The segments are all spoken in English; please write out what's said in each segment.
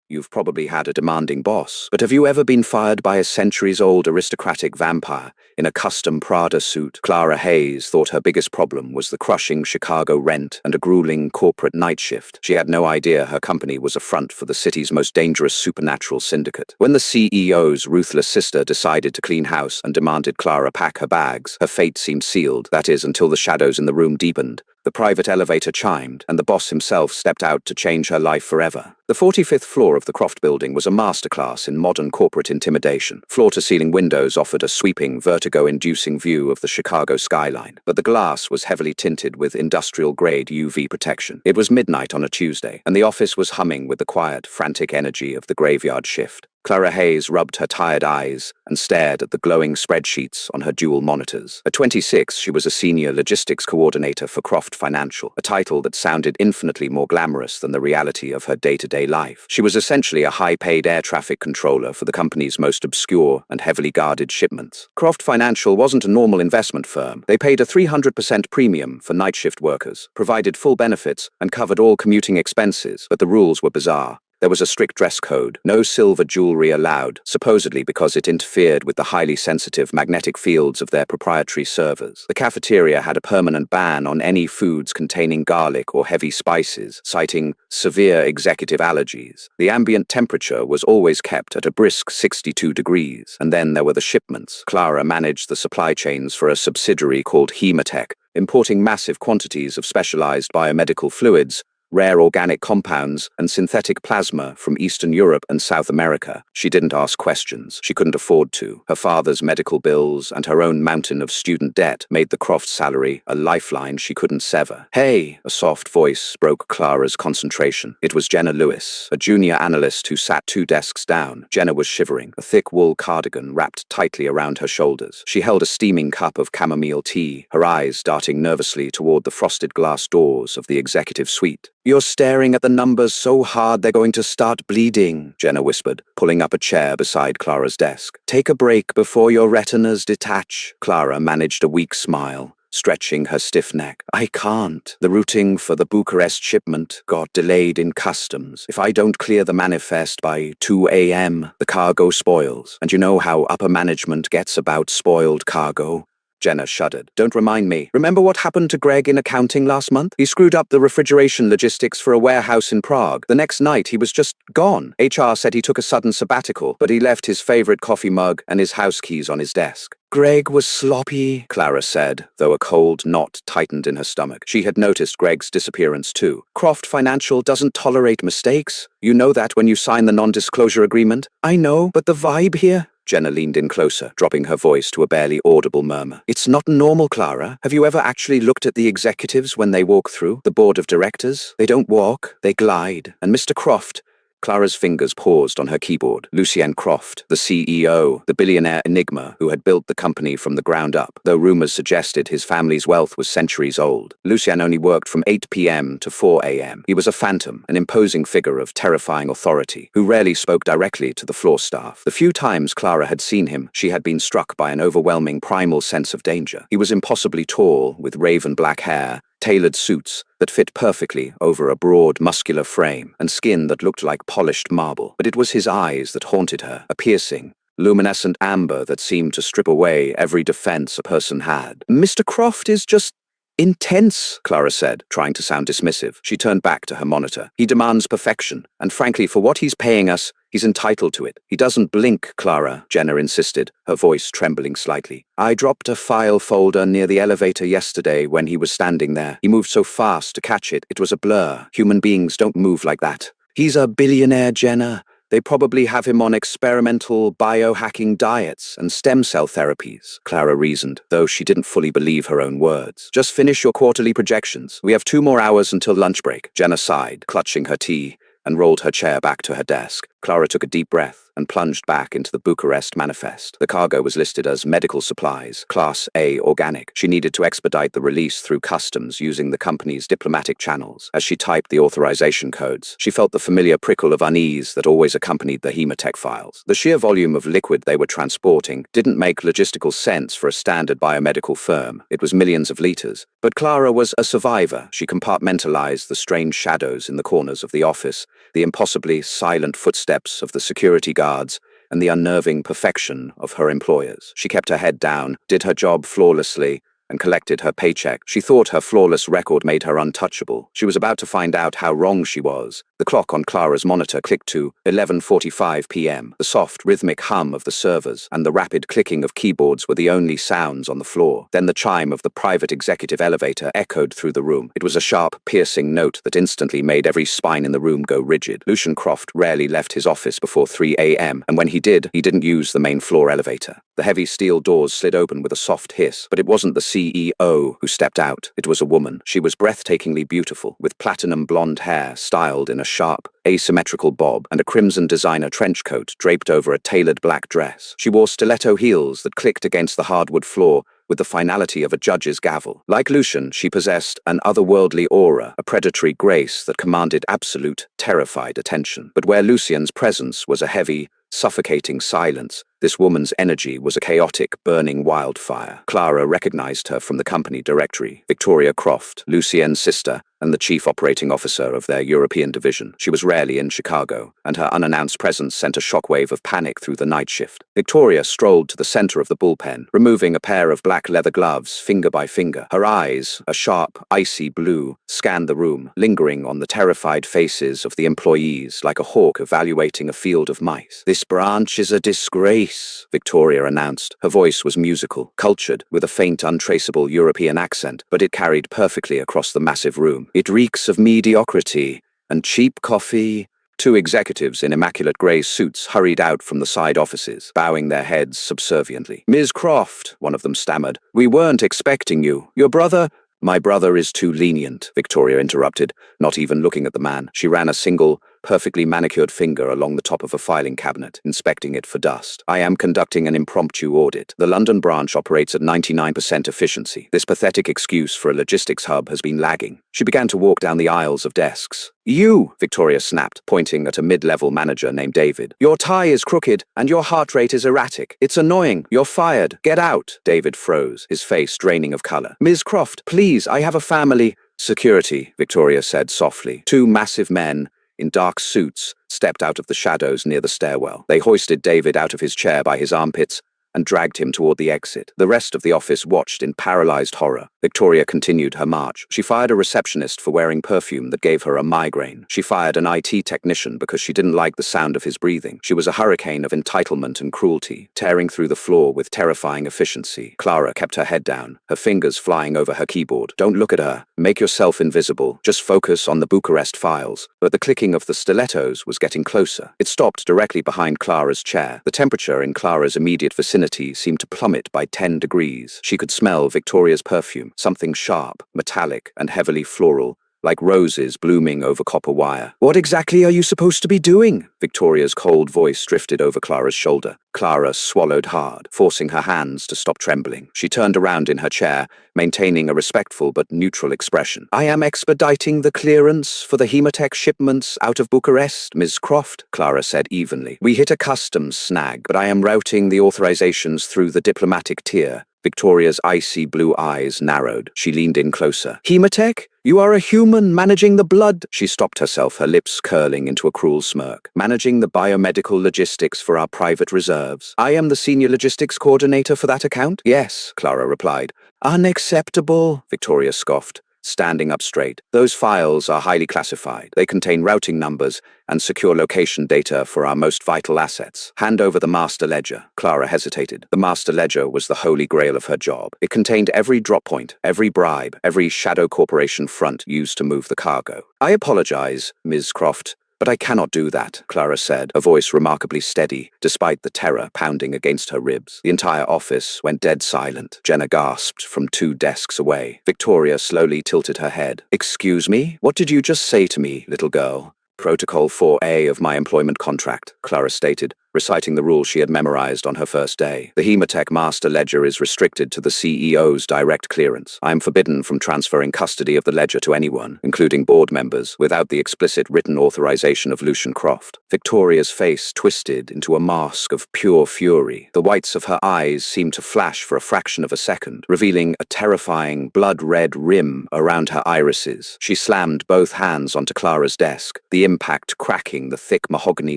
You've probably had a demanding boss, but have you ever been fired by a centuries-old aristocratic vampire in a custom Prada suit? Clara Hayes thought her biggest problem was the crushing Chicago rent and a grueling corporate night shift. She had no idea her company was a front for the city's most dangerous supernatural syndicate. When the CEO's ruthless sister decided to clean house and demanded Clara pack her bags, her fate seemed sealed, that is, until the shadows in the room deepened. The private elevator chimed, and the boss himself stepped out to change her life forever. The 45th floor of the Croft building was a masterclass in modern corporate intimidation. Floor-to-ceiling windows offered a sweeping, vertigo-inducing view of the Chicago skyline, but the glass was heavily tinted with industrial-grade UV protection. It was midnight on a Tuesday, and the office was humming with the quiet, frantic energy of the graveyard shift. Clara Hayes rubbed her tired eyes and stared at the glowing spreadsheets on her dual monitors. At 26, she was a senior logistics coordinator for Croft Financial, a title that sounded infinitely more glamorous than the reality of her day-to-day life. She was essentially a high-paid air traffic controller for the company's most obscure and heavily guarded shipments. Croft Financial wasn't a normal investment firm. They paid a 300% premium for night shift workers, provided full benefits, and covered all commuting expenses, but the rules were bizarre. There was a strict dress code, no silver jewelry allowed, supposedly because it interfered with the highly sensitive magnetic fields of their proprietary servers. The cafeteria had a permanent ban on any foods containing garlic or heavy spices, citing severe executive allergies. The ambient temperature was always kept at a brisk 62 degrees. And then there were the shipments. Clara managed the supply chains for a subsidiary called Hematech, importing massive quantities of specialized biomedical fluids, rare organic compounds, and synthetic plasma from Eastern Europe and South America. She didn't ask questions. She couldn't afford to. Her father's medical bills and her own mountain of student debt made the Croft salary a lifeline she couldn't sever. "Hey!" A soft voice broke Clara's concentration. It was Jenna Lewis, a junior analyst who sat 2 desks down. Jenna was shivering, a thick wool cardigan wrapped tightly around her shoulders. She held a steaming cup of chamomile tea, her eyes darting nervously toward the frosted glass doors of the executive suite. "You're staring at the numbers so hard they're going to start bleeding," Jenna whispered, pulling up a chair beside Clara's desk. "Take a break before your retinas detach." Clara managed a weak smile, stretching her stiff neck. "I can't. The routing for the Bucharest shipment got delayed in customs. If I don't clear the manifest by 2 a.m., the cargo spoils. And you know how upper management gets about spoiled cargo." Jenna shuddered. "Don't remind me. Remember what happened to Greg in accounting last month? He screwed up the refrigeration logistics for a warehouse in Prague. The next night, he was just gone. HR said he took a sudden sabbatical, but he left his favorite coffee mug and his house keys on his desk." "Greg was sloppy," Clara said, though a cold knot tightened in her stomach. She had noticed Greg's disappearance too. "Croft Financial doesn't tolerate mistakes. You know that when you sign the non-disclosure agreement." "I know, but the vibe here—" Jenna leaned in closer, dropping her voice to a barely audible murmur. "It's not normal, Clara. Have you ever actually looked at the executives when they walk through? The board of directors? They don't walk, they glide. And Mr. Croft—" Clara's fingers paused on her keyboard. Lucien Croft, the CEO, the billionaire enigma who had built the company from the ground up, though rumors suggested his family's wealth was centuries old. Lucien only worked from 8 p.m. to 4 a.m. He was a phantom, an imposing figure of terrifying authority, who rarely spoke directly to the floor staff. The few times Clara had seen him, she had been struck by an overwhelming primal sense of danger. He was impossibly tall, with raven black hair, tailored suits that fit perfectly over a broad, muscular frame, and skin that looked like polished marble. But it was his eyes that haunted her, a piercing, luminescent amber that seemed to strip away every defense a person had. "Mr. Croft is just intense," Clara said, trying to sound dismissive. She turned back to her monitor. "He demands perfection, and frankly, for what he's paying us, he's entitled to it." "He doesn't blink, Clara," Jenna insisted, her voice trembling slightly. "I dropped a file folder near the elevator yesterday when he was standing there. He moved so fast to catch it, it was a blur. Human beings don't move like that. He's a billionaire, Jenna. They probably have him on experimental biohacking diets and stem cell therapies," Clara reasoned, though she didn't fully believe her own words. "Just finish your quarterly projections. We have 2 more hours until lunch break." Jenna sighed, clutching her tea, and rolled her chair back to her desk. Clara took a deep breath and plunged back into the Bucharest manifest. The cargo was listed as medical supplies, Class A organic. She needed to expedite the release through customs using the company's diplomatic channels. As she typed the authorization codes, she felt the familiar prickle of unease that always accompanied the Hematech files. The sheer volume of liquid they were transporting didn't make logistical sense for a standard biomedical firm. It was millions of liters. But Clara was a survivor. She compartmentalized the strange shadows in the corners of the office, the impossibly silent footsteps of the security guards, and the unnerving perfection of her employers. She kept her head down, did her job flawlessly, and collected her paycheck. She thought her flawless record made her untouchable. She was about to find out how wrong she was. The clock on Clara's monitor clicked to 11:45 p.m. The soft, rhythmic hum of the servers and the rapid clicking of keyboards were the only sounds on the floor. Then the chime of the private executive elevator echoed through the room. It was a sharp, piercing note that instantly made every spine in the room go rigid. Lucian Croft rarely left his office before 3 a.m., and when he did, he didn't use the main floor elevator. The heavy steel doors slid open with a soft hiss, but it wasn't the CEO who stepped out. It was a woman. She was breathtakingly beautiful, with platinum blonde hair styled in a sharp, asymmetrical bob and a crimson designer trench coat draped over a tailored black dress. She wore stiletto heels that clicked against the hardwood floor with the finality of a judge's gavel. Like Lucian, she possessed an otherworldly aura, a predatory grace that commanded absolute, terrified attention. But where Lucian's presence was a heavy, suffocating silence, this woman's energy was a chaotic, burning wildfire. Clara recognized her from the company directory. Victoria Croft, Lucien's sister, and the chief operating officer of their European division. She was rarely in Chicago, and her unannounced presence sent a shockwave of panic through the night shift. Victoria strolled to the center of the bullpen, removing a pair of black leather gloves, finger by finger. Her eyes, a sharp, icy blue, scanned the room, lingering on the terrified faces of the employees like a hawk evaluating a field of mice. "This branch is a disgrace," Victoria announced. Her voice was musical, cultured, with a faint, untraceable European accent, but it carried perfectly across the massive room. "It reeks of mediocrity and cheap coffee." Two executives in immaculate grey suits hurried out from the side offices, bowing their heads subserviently. "Ms. Croft," one of them stammered, "we weren't expecting you. Your brother—" "My brother is too lenient," Victoria interrupted, not even looking at the man. She ran a single, perfectly manicured finger along the top of a filing cabinet, inspecting it for dust. "I am conducting an impromptu audit. The London branch operates at 99% efficiency. This pathetic excuse for a logistics hub has been lagging." She began to walk down the aisles of desks. "You," Victoria snapped, pointing at a mid-level manager named David. "Your tie is crooked, and your heart rate is erratic. It's annoying. You're fired. Get out." David froze, his face draining of color. "Ms. Croft, please, I have a family." "Security," Victoria said softly. Two massive men in dark suits stepped out of the shadows near the stairwell. They hoisted David out of his chair by his armpits and dragged him toward the exit. The rest of the office watched in paralyzed horror. Victoria continued her march. She fired a receptionist for wearing perfume that gave her a migraine. She fired an IT technician because she didn't like the sound of his breathing. She was a hurricane of entitlement and cruelty, tearing through the floor with terrifying efficiency. Clara kept her head down, her fingers flying over her keyboard. "Don't look at her. Make yourself invisible. Just focus on the Bucharest files." But the clicking of the stilettos was getting closer. It stopped directly behind Clara's chair. The temperature in Clara's immediate vicinity seemed to plummet by 10 degrees. She could smell Victoria's perfume, something sharp, metallic, and heavily floral, like roses blooming over copper wire. "What exactly are you supposed to be doing?" Victoria's cold voice drifted over Clara's shoulder. Clara swallowed hard, forcing her hands to stop trembling. She turned around in her chair, maintaining a respectful but neutral expression. "I am expediting the clearance for the Hematech shipments out of Bucharest, Ms. Croft," Clara said evenly. "We hit a customs snag, but I am routing the authorizations through the diplomatic tier." Victoria's icy blue eyes narrowed. She leaned in closer. "Hematech? You are a human managing the blood." She stopped herself, her lips curling into a cruel smirk. "Managing the biomedical logistics for our private reserves. I am the senior logistics coordinator for that account?" "Yes," Clara replied. "Unacceptable," Victoria scoffed, standing up straight. "Those files are highly classified. They contain routing numbers and secure location data for our most vital assets. Hand over the master ledger." Clara hesitated. The master ledger was the holy grail of her job. It contained every drop point, every bribe, every shadow corporation front used to move the cargo. "I apologize, Ms. Croft, but I cannot do that," Clara said, her voice remarkably steady, despite the terror pounding against her ribs. The entire office went dead silent. Jenna gasped from 2 desks away. Victoria slowly tilted her head. "Excuse me? What did you just say to me, little girl?" "Protocol 4A of my employment contract," Clara stated, reciting the rules she had memorized on her first day. The Hematech master ledger is restricted to the CEO's direct clearance. I am forbidden from transferring custody of the ledger to anyone, including board members, without the explicit written authorization of Lucian Croft. Victoria's face twisted into a mask of pure fury. The whites of her eyes seemed to flash for a fraction of a second, revealing a terrifying blood-red rim around her irises. She slammed both hands onto Clara's desk, the impact cracking the thick mahogany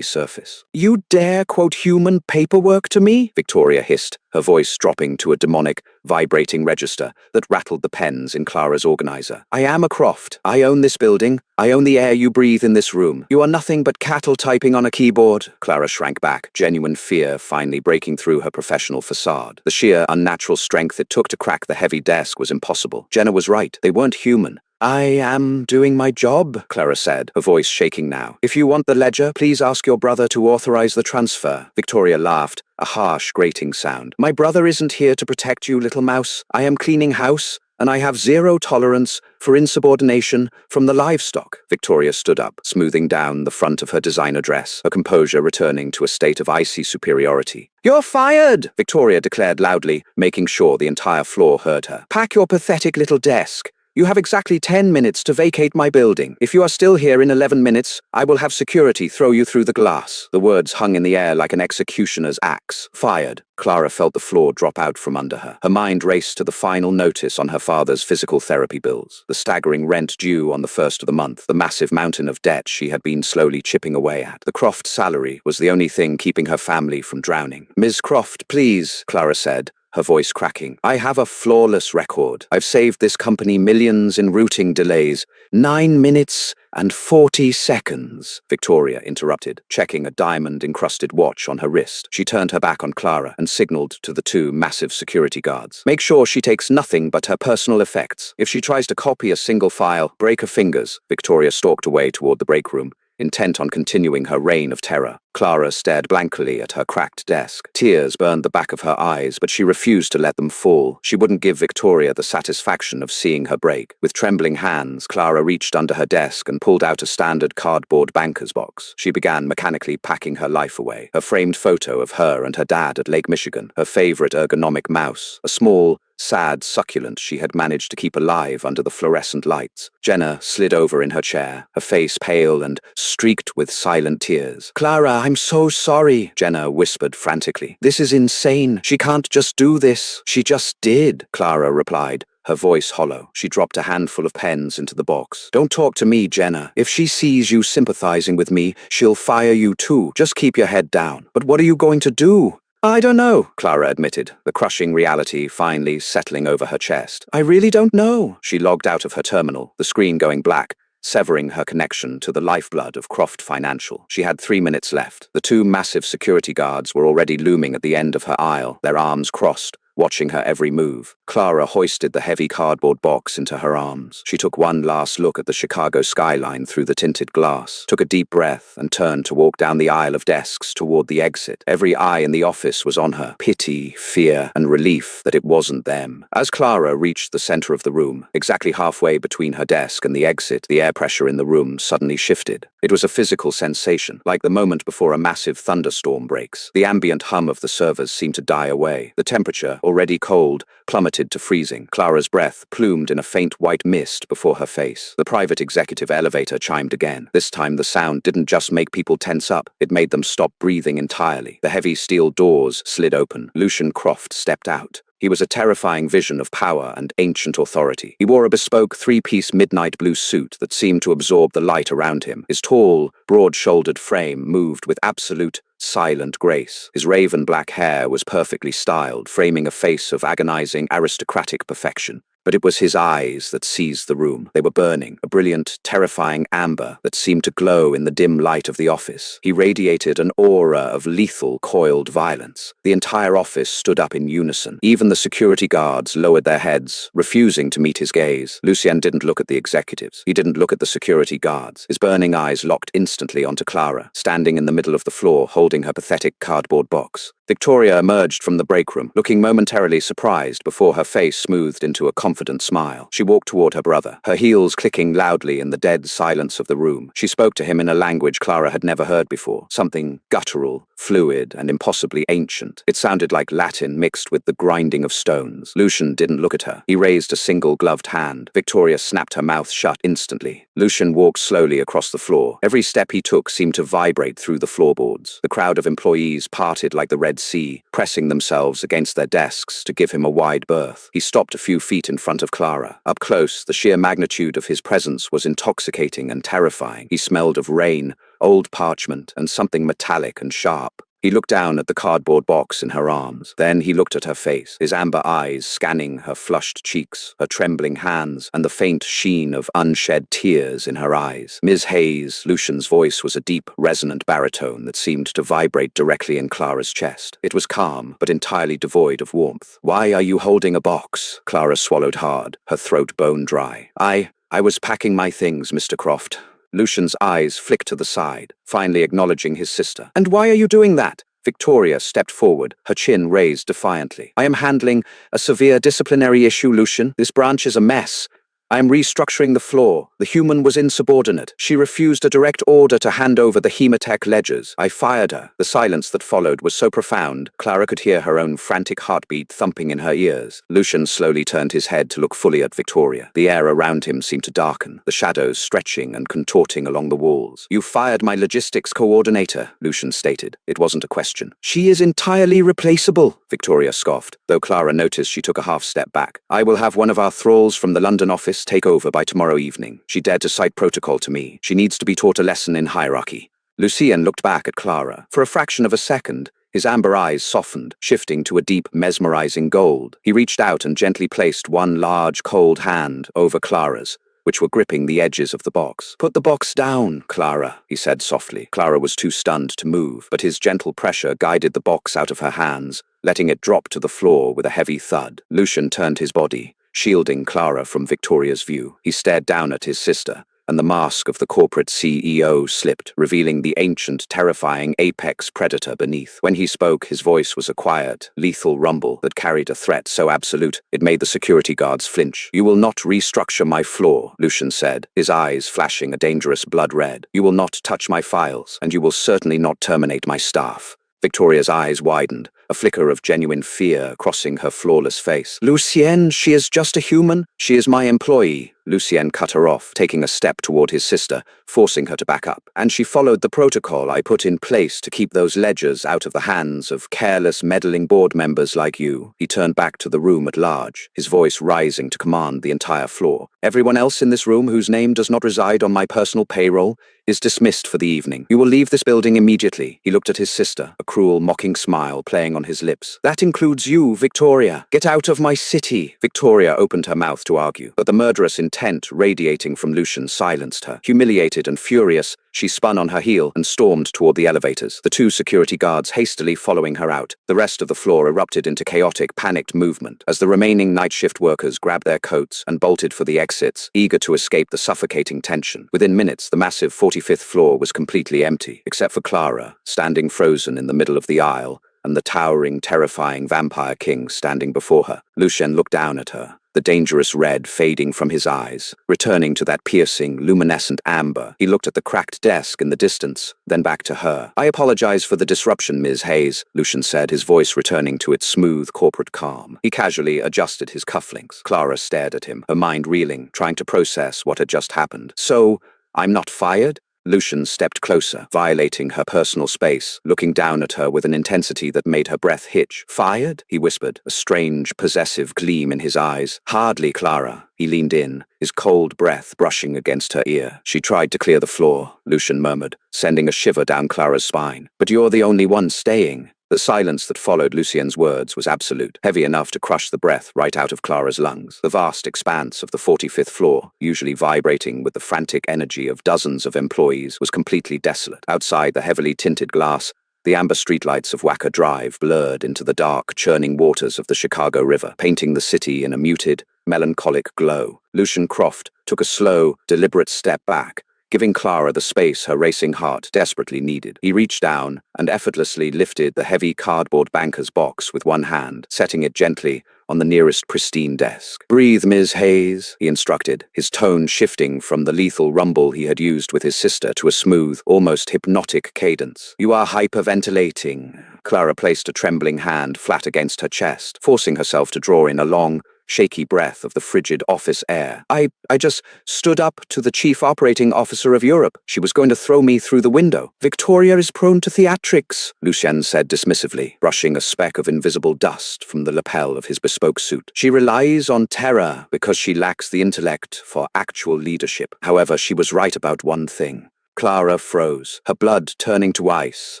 surface. "You dare quote human paperwork to me?" Victoria hissed, her voice dropping to a demonic, vibrating register that rattled the pens in Clara's organizer. "I am a Croft. I own this building. I own the air you breathe in this room. You are nothing but cattle typing on a keyboard." Clara shrank back, genuine fear finally breaking through her professional facade. The sheer, unnatural strength it took to crack the heavy desk was impossible. Jenna was right. They weren't human. "I am doing my job," Clara said, her voice shaking now. "If you want the ledger, please ask your brother to authorize the transfer." Victoria laughed, a harsh, grating sound. "My brother isn't here to protect you, little mouse. I am cleaning house, and I have zero tolerance for insubordination from the livestock." Victoria stood up, smoothing down the front of her designer dress, her composure returning to a state of icy superiority. "You're fired!" Victoria declared loudly, making sure the entire floor heard her. "Pack your pathetic little desk. You have exactly 10 minutes to vacate my building. If you are still here in 11 minutes, I will have security throw you through the glass." The words hung in the air like an executioner's axe. Fired. Clara felt the floor drop out from under her. Her mind raced to the final notice on her father's physical therapy bills, the staggering rent due on the first of the month, the massive mountain of debt she had been slowly chipping away at. The Croft salary was the only thing keeping her family from drowning. "Ms. Croft, please," Clara said, her voice cracking. "I have a flawless record. I've saved this company millions in routing delays. 9 minutes and 40 seconds. Victoria interrupted, checking a diamond-encrusted watch on her wrist. She turned her back on Clara and signaled to the two massive security guards. "Make sure she takes nothing but her personal effects. If she tries to copy a single file, break her fingers." Victoria stalked away toward the break room, intent on continuing her reign of terror. Clara stared blankly at her cracked desk. Tears burned the back of her eyes, but she refused to let them fall. She wouldn't give Victoria the satisfaction of seeing her break. With trembling hands, Clara reached under her desk and pulled out a standard cardboard banker's box. She began mechanically packing her life away. Her framed photo of her and her dad at Lake Michigan, her favorite ergonomic mouse, a small, sad succulent she had managed to keep alive under the fluorescent lights. Jenna slid over in her chair, her face pale and streaked with silent tears. "Clara, I'm so sorry," Jenna whispered frantically. "This is insane. She can't just do this." "She just did," Clara replied, her voice hollow. She dropped a handful of pens into the box. "Don't talk to me, Jenna. If she sees you sympathizing with me, she'll fire you too. Just keep your head down." "But what are you going to do?" "I don't know," Clara admitted, the crushing reality finally settling over her chest. "I really don't know." She logged out of her terminal, the screen going black, severing her connection to the lifeblood of Croft Financial. She had 3 minutes left. The two massive security guards were already looming at the end of her aisle, their arms crossed, watching her every move. Clara hoisted the heavy cardboard box into her arms. She took one last look at the Chicago skyline through the tinted glass, took a deep breath, and turned to walk down the aisle of desks toward the exit. Every eye in the office was on her. Pity, fear, and relief that it wasn't them. As Clara reached the center of the room, exactly halfway between her desk and the exit, the air pressure in the room suddenly shifted. It was a physical sensation, like the moment before a massive thunderstorm breaks. The ambient hum of the servers seemed to die away. The temperature, already cold, plummeted to freezing. Clara's breath plumed in a faint white mist before her face. The private executive elevator chimed again. This time the sound didn't just make people tense up, it made them stop breathing entirely. The heavy steel doors slid open. Lucian Croft stepped out. He was a terrifying vision of power and ancient authority. He wore a bespoke 3-piece midnight blue suit that seemed to absorb the light around him. His tall, broad-shouldered frame moved with absolute, silent grace. His raven black hair was perfectly styled, framing a face of agonizing aristocratic perfection. But it was his eyes that seized the room. They were burning, a brilliant, terrifying amber that seemed to glow in the dim light of the office. He radiated an aura of lethal, coiled violence. The entire office stood up in unison. Even the security guards lowered their heads, refusing to meet his gaze. Lucien didn't look at the executives. He didn't look at the security guards. His burning eyes locked instantly onto Clara, standing in the middle of the floor, holding her pathetic cardboard box. Victoria emerged from the break room, looking momentarily surprised before her face smoothed into a confident smile. She walked toward her brother, her heels clicking loudly in the dead silence of the room. She spoke to him in a language Clara had never heard before, something guttural, fluid, and impossibly ancient. It sounded like Latin mixed with the grinding of stones. Lucian didn't look at her. He raised a single gloved hand. Victoria snapped her mouth shut instantly. Lucian walked slowly across the floor. Every step he took seemed to vibrate through the floorboards. The crowd of employees parted like the Red Sea, pressing themselves against their desks to give him a wide berth. He stopped a few feet in front of Clara. Up close, the sheer magnitude of his presence was intoxicating and terrifying. He smelled of rain, old parchment, and something metallic and sharp. He looked down at the cardboard box in her arms. Then he looked at her face, his amber eyes scanning her flushed cheeks, her trembling hands, and the faint sheen of unshed tears in her eyes. Ms. Hayes, Lucian's voice was a deep, resonant baritone that seemed to vibrate directly in Clara's chest. It was calm, but entirely devoid of warmth. "Why are you holding a box?" Clara swallowed hard, her throat bone dry. I was packing my things, Mr. Croft." Lucian's eyes flicked to the side, finally acknowledging his sister. "And why are you doing that?" Victoria stepped forward, her chin raised defiantly. "I am handling a severe disciplinary issue, Lucian. This branch is a mess. I am restructuring the floor. The human was insubordinate. She refused a direct order to hand over the Hematech ledgers. I fired her." The silence that followed was so profound, Clara could hear her own frantic heartbeat thumping in her ears. Lucian slowly turned his head to look fully at Victoria. The air around him seemed to darken, the shadows stretching and contorting along the walls. "You fired my logistics coordinator," Lucian stated. It wasn't a question. "She is entirely replaceable," Victoria scoffed, though Clara noticed she took a half step back. "I will have one of our thralls from the London office take over by tomorrow evening. She dared to cite protocol to me. She needs to be taught a lesson in hierarchy." Lucien looked back at Clara. For a fraction of a second, his amber eyes softened, shifting to a deep, mesmerizing gold. He reached out and gently placed one large, cold hand over Clara's, which were gripping the edges of the box. "Put the box down, Clara," he said softly. Clara was too stunned to move, but his gentle pressure guided the box out of her hands, letting it drop to the floor with a heavy thud. Lucian turned his body, shielding Clara from Victoria's view. He stared down at his sister, and the mask of the corporate CEO slipped, revealing the ancient, terrifying apex predator beneath. When he spoke, his voice was a quiet, lethal rumble that carried a threat so absolute it made the security guards flinch. "You will not restructure my floor," Lucian said, his eyes flashing a dangerous blood red. "You will not touch my files, and you will certainly not terminate my staff." Victoria's eyes widened, a flicker of genuine fear crossing her flawless face. "Lucienne, she is just a human. She is my employee." Lucien cut her off, taking a step toward his sister, forcing her to back up. "And she followed the protocol I put in place to keep those ledgers out of the hands of careless, meddling board members like you." He turned back to the room at large, his voice rising to command the entire floor. "Everyone else in this room whose name does not reside on my personal payroll is dismissed for the evening. You will leave this building immediately." He looked at his sister, a cruel, mocking smile playing on his lips. "That includes you, Victoria. Get out of my city." Victoria opened her mouth to argue, but the murderous intent radiating from Lucian silenced her. Humiliated and furious, she spun on her heel and stormed toward the elevators, the two security guards hastily following her out. The rest of the floor erupted into chaotic, panicked movement as the remaining night shift workers grabbed their coats and bolted for the exits, eager to escape the suffocating tension. Within minutes, the massive 45th floor was completely empty, except for Clara, standing frozen in the middle of the aisle, and the towering, terrifying vampire king standing before her. Lucien looked down at her, the dangerous red fading from his eyes, returning to that piercing, luminescent amber. He looked at the cracked desk in the distance, then back to her. "I apologize for the disruption, Ms. Hayes," Lucien said, his voice returning to its smooth corporate calm. He casually adjusted his cufflinks. Clara stared at him, her mind reeling, trying to process what had just happened. "So, I'm not fired?" Lucien stepped closer, violating her personal space, looking down at her with an intensity that made her breath hitch. "Fired?" he whispered, a strange, possessive gleam in his eyes. "Hardly, Clara." He leaned in, his cold breath brushing against her ear. "She tried to clear the floor," Lucien murmured, sending a shiver down Clara's spine. "But you're the only one staying." The silence that followed Lucien's words was absolute, heavy enough to crush the breath right out of Clara's lungs. The vast expanse of the 45th floor, usually vibrating with the frantic energy of dozens of employees, was completely desolate. Outside the heavily tinted glass, the amber streetlights of Wacker Drive blurred into the dark, churning waters of the Chicago River, painting the city in a muted, melancholic glow. Lucien Croft took a slow, deliberate step back, giving Clara the space her racing heart desperately needed. He reached down and effortlessly lifted the heavy cardboard banker's box with one hand, setting it gently on the nearest pristine desk. "Breathe, Ms. Hayes," he instructed, his tone shifting from the lethal rumble he had used with his sister to a smooth, almost hypnotic cadence. "You are hyperventilating." Clara placed a trembling hand flat against her chest, forcing herself to draw in a long, shaky breath of the frigid office air. I just stood up to the chief operating officer of Europe. She was going to throw me through the window. "Victoria is prone to theatrics," Lucien said dismissively, brushing a speck of invisible dust from the lapel of his bespoke suit. "She relies on terror because she lacks the intellect for actual leadership." However, she was right about one thing. Clara froze, her blood turning to ice.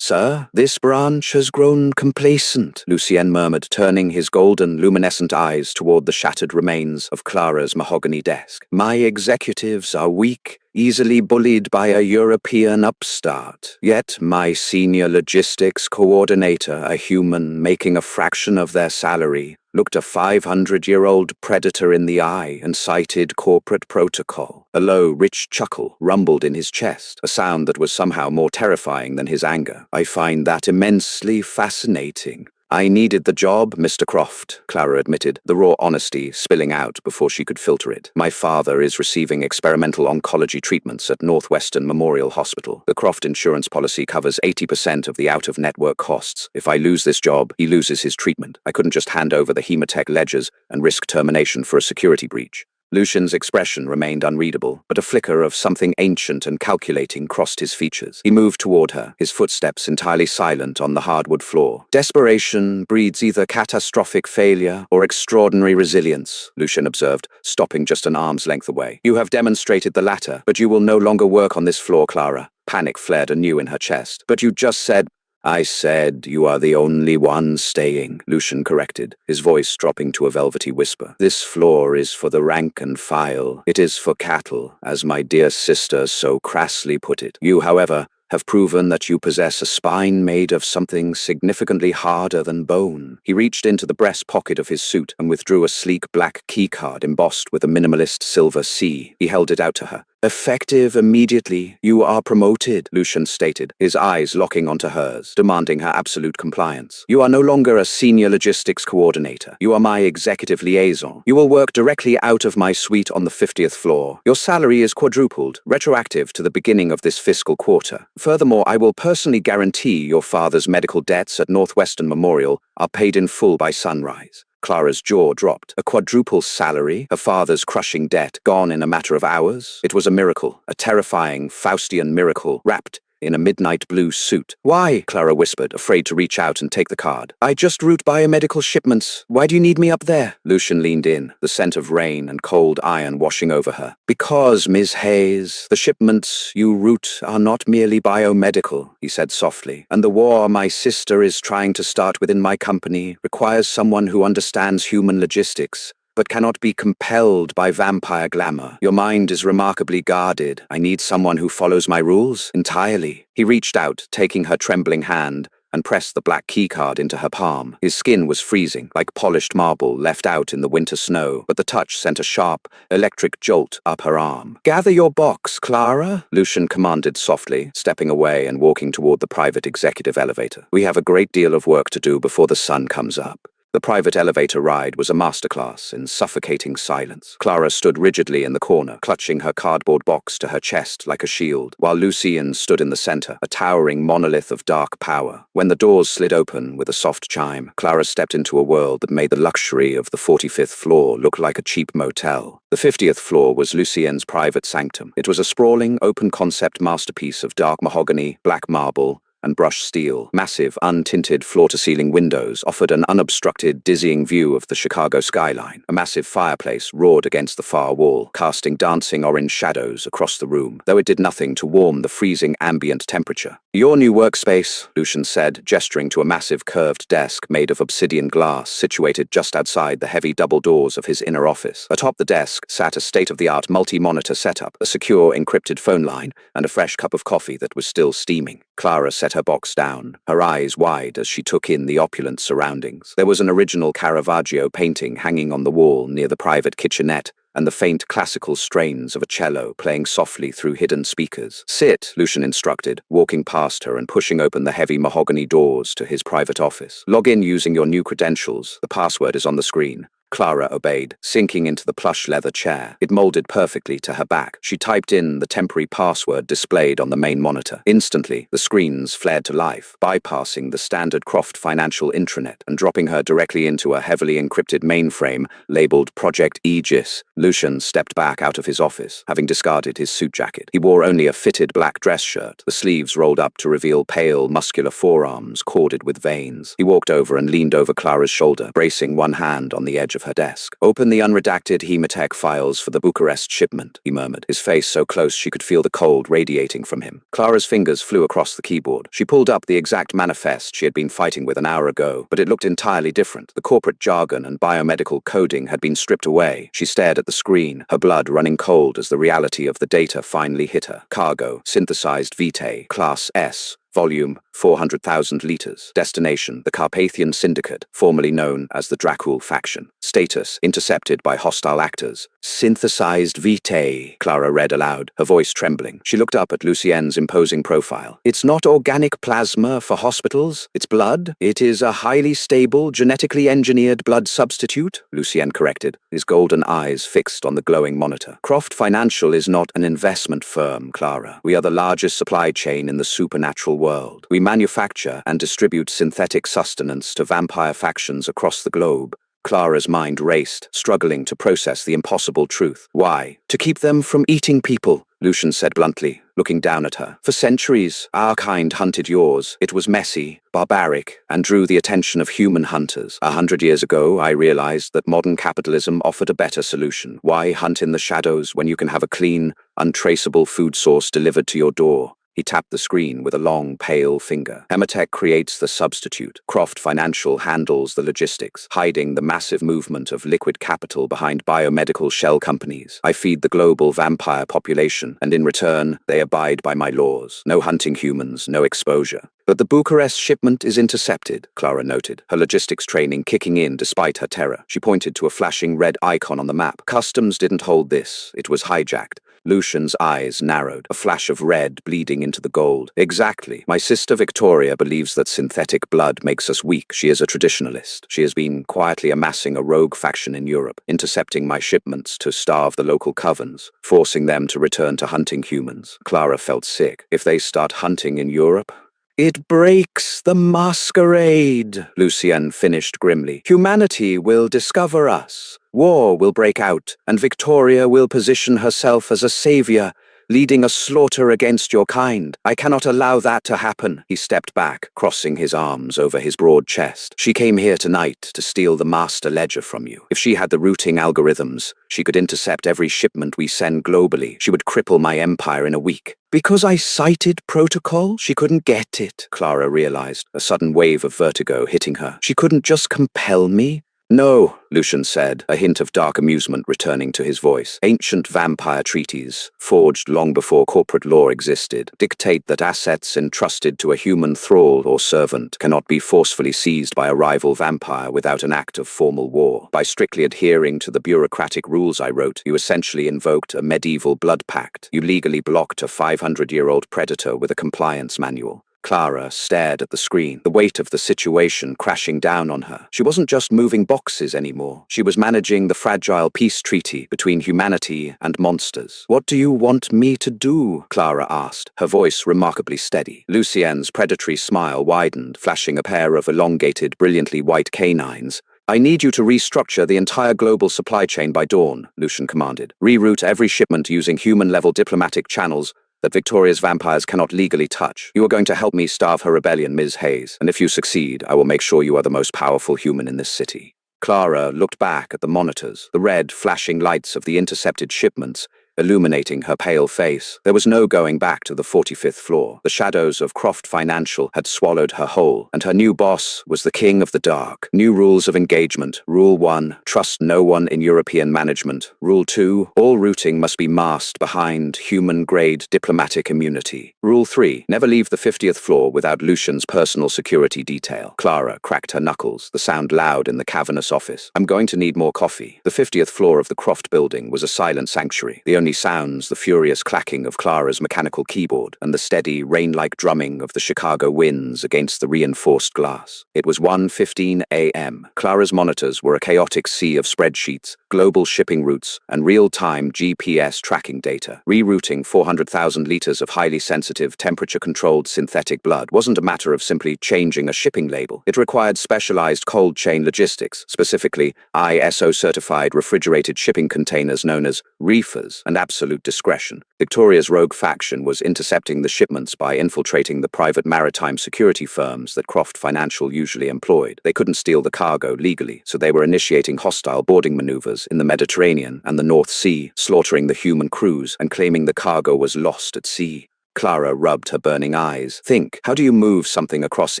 "Sir, this branch has grown complacent," Lucien murmured, turning his golden, luminescent eyes toward the shattered remains of Clara's mahogany desk. "My executives are weak, easily bullied by a European upstart. Yet my senior logistics coordinator, a human making a fraction of their salary, looked a 500-year-old predator in the eye and cited corporate protocol." A low, rich chuckle rumbled in his chest, a sound that was somehow more terrifying than his anger. "I find that immensely fascinating." "I needed the job, Mr. Croft," Clara admitted, the raw honesty spilling out before she could filter it. "My father is receiving experimental oncology treatments at Northwestern Memorial Hospital. The Croft insurance policy covers 80% of the out-of-network costs. If I lose this job, he loses his treatment. I couldn't just hand over the Hematech ledgers and risk termination for a security breach." Lucian's expression remained unreadable, but a flicker of something ancient and calculating crossed his features. He moved toward her, his footsteps entirely silent on the hardwood floor. "Desperation breeds either catastrophic failure or extraordinary resilience," Lucian observed, stopping just an arm's length away. "You have demonstrated the latter, but you will no longer work on this floor, Clara." Panic flared anew in her chest. "But you just said—" "I said you are the only one staying," Lucian corrected, his voice dropping to a velvety whisper. "This floor is for the rank and file. It is for cattle, as my dear sister so crassly put it. You, however, have proven that you possess a spine made of something significantly harder than bone." He reached into the breast pocket of his suit and withdrew a sleek black keycard embossed with a minimalist silver C. He held it out to her. "Effective immediately. You are promoted," Lucian stated, his eyes locking onto hers, demanding her absolute compliance. "You are no longer a senior logistics coordinator. You are my executive liaison. You will work directly out of my suite on the 50th floor. Your salary is quadrupled, retroactive to the beginning of this fiscal quarter. Furthermore, I will personally guarantee your father's medical debts at Northwestern Memorial are paid in full by sunrise." Clara's jaw dropped. A quadruple salary, her father's crushing debt, gone in a matter of hours? It was a miracle, a terrifying Faustian miracle, wrapped in a midnight blue suit. "Why?" Clara whispered, afraid to reach out and take the card. "I just route biomedical shipments. Why do you need me up there?" Lucian leaned in, the scent of rain and cold iron washing over her. "Because, Ms. Hayes, the shipments you route are not merely biomedical," he said softly, "and the war my sister is trying to start within my company requires someone who understands human logistics, but cannot be compelled by vampire glamour. Your mind is remarkably guarded. I need someone who follows my rules entirely." He reached out, taking her trembling hand, and pressed the black keycard into her palm. His skin was freezing, like polished marble left out in the winter snow, but the touch sent a sharp, electric jolt up her arm. "Gather your box, Clara," Lucian commanded softly, stepping away and walking toward the private executive elevator. "We have a great deal of work to do before the sun comes up." The private elevator ride was a masterclass in suffocating silence. Clara stood rigidly in the corner, clutching her cardboard box to her chest like a shield, while Lucien stood in the center, a towering monolith of dark power. When the doors slid open with a soft chime, Clara stepped into a world that made the luxury of the 45th floor look like a cheap motel. The 50th floor was Lucien's private sanctum. It was a sprawling, open-concept masterpiece of dark mahogany, black marble, and brushed steel. Massive, untinted floor-to-ceiling windows offered an unobstructed, dizzying view of the Chicago skyline. A massive fireplace roared against the far wall, casting dancing orange shadows across the room, though it did nothing to warm the freezing ambient temperature. "Your new workspace," Lucian said, gesturing to a massive curved desk made of obsidian glass situated just outside the heavy double doors of his inner office. Atop the desk sat a state-of-the-art multi-monitor setup, a secure encrypted phone line, and a fresh cup of coffee that was still steaming. Clara set her box down, her eyes wide as she took in the opulent surroundings. There was an original Caravaggio painting hanging on the wall near the private kitchenette, and the faint classical strains of a cello playing softly through hidden speakers. "Sit," Lucian instructed, walking past her and pushing open the heavy mahogany doors to his private office. "Log in using your new credentials. The password is on the screen." Clara obeyed, sinking into the plush leather chair. It molded perfectly to her back. She typed in the temporary password displayed on the main monitor. Instantly, the screens flared to life, bypassing the standard Croft Financial intranet and dropping her directly into a heavily encrypted mainframe labeled Project Aegis. Lucian stepped back out of his office, having discarded his suit jacket. He wore only a fitted black dress shirt, the sleeves rolled up to reveal pale, muscular forearms corded with veins. He walked over and leaned over Clara's shoulder, bracing one hand on the edge of her desk. "Open the unredacted Hematech files for the Bucharest shipment," he murmured, his face so close she could feel the cold radiating from him. Clara's fingers flew across the keyboard. She pulled up the exact manifest she had been fighting with an hour ago, but it looked entirely different. The corporate jargon and biomedical coding had been stripped away. She stared at the screen, her blood running cold as the reality of the data finally hit her. Cargo, synthesized Vitae, Class S. Volume, 400,000 liters. Destination, the Carpathian Syndicate, formerly known as the Dracul faction. Status, intercepted by hostile actors. Synthesized Vitae, Clara read aloud, her voice trembling. She looked up at Lucien's imposing profile. "It's not organic plasma for hospitals. It's blood. It is a highly stable, genetically engineered blood substitute," Lucien corrected, his golden eyes fixed on the glowing monitor. "Croft Financial is not an investment firm, Clara. We are the largest supply chain in the supernatural world. We manufacture and distribute synthetic sustenance to vampire factions across the globe." Clara's mind raced, struggling to process the impossible truth. "Why? To keep them from eating people," Lucian said bluntly, looking down at her. "For centuries, our kind hunted yours. It was messy, barbaric, and drew the attention of human hunters. 100 years ago, I realized that modern capitalism offered a better solution. Why hunt in the shadows when you can have a clean, untraceable food source delivered to your door?" He tapped the screen with a long, pale finger. "Hematech creates the substitute. Croft Financial handles the logistics, hiding the massive movement of liquid capital behind biomedical shell companies. I feed the global vampire population, and in return, they abide by my laws. No hunting humans, no exposure." "But the Bucharest shipment is intercepted," Clara noted, her logistics training kicking in despite her terror. She pointed to a flashing red icon on the map. "Customs didn't hold this. It was hijacked." Lucian's eyes narrowed, a flash of red bleeding into the gold. "Exactly. My sister Victoria believes that synthetic blood makes us weak. She is a traditionalist. She has been quietly amassing a rogue faction in Europe, intercepting my shipments to starve the local covens, forcing them to return to hunting humans." Clara felt sick. If they start hunting in Europe... "It breaks the masquerade," Lucien finished grimly. "Humanity will discover us. War will break out, and Victoria will position herself as a savior, leading a slaughter against your kind. I cannot allow that to happen." He stepped back, crossing his arms over his broad chest. "She came here tonight to steal the master ledger from you. If she had the routing algorithms, she could intercept every shipment we send globally. She would cripple my empire in a week." "Because I cited protocol, she couldn't get it," Clara realized, a sudden wave of vertigo hitting her. "She couldn't just compel me." "No," Lucian said, a hint of dark amusement returning to his voice. "Ancient vampire treaties, forged long before corporate law existed, dictate that assets entrusted to a human thrall or servant cannot be forcefully seized by a rival vampire without an act of formal war. By strictly adhering to the bureaucratic rules I wrote, you essentially invoked a medieval blood pact. You legally blocked a 500-year-old predator with a compliance manual." Clara stared at the screen, the weight of the situation crashing down on her. She wasn't just moving boxes anymore. She was managing the fragile peace treaty between humanity and monsters. "What do you want me to do?" Clara asked, her voice remarkably steady. Lucien's predatory smile widened, flashing a pair of elongated, brilliantly white canines. "I need you to restructure the entire global supply chain by dawn," Lucian commanded. "Reroute every shipment using human-level diplomatic channels that Victoria's vampires cannot legally touch. You are going to help me starve her rebellion, Ms. Hayes, and if you succeed, I will make sure you are the most powerful human in this city." Clara looked back at the monitors, the red, flashing lights of the intercepted shipments illuminating her pale face. There was no going back to the 45th floor. The shadows of Croft Financial had swallowed her whole, and her new boss was the king of the dark. New rules of engagement. Rule 1, trust no one in European management. Rule 2, all routing must be masked behind human-grade diplomatic immunity. Rule 3, never leave the 50th floor without Lucian's personal security detail. Clara cracked her knuckles, the sound loud in the cavernous office. "I'm going to need more coffee." The 50th floor of the Croft building was a silent sanctuary. The only only sounds the furious clacking of Clara's mechanical keyboard and the steady, rain-like drumming of the Chicago winds against the reinforced glass. It was 1:15 a.m. Clara's monitors were a chaotic sea of spreadsheets, global shipping routes, and real-time GPS tracking data. Rerouting 400,000 liters of highly sensitive, temperature-controlled synthetic blood wasn't a matter of simply changing a shipping label. It required specialized cold chain logistics, specifically ISO-certified refrigerated shipping containers known as reefers, and absolute discretion. Victoria's rogue faction was intercepting the shipments by infiltrating the private maritime security firms that Croft Financial usually employed. They couldn't steal the cargo legally, so they were initiating hostile boarding maneuvers in the Mediterranean and the North Sea, slaughtering the human crews and claiming the cargo was lost at sea. Clara rubbed her burning eyes. Think, how do you move something across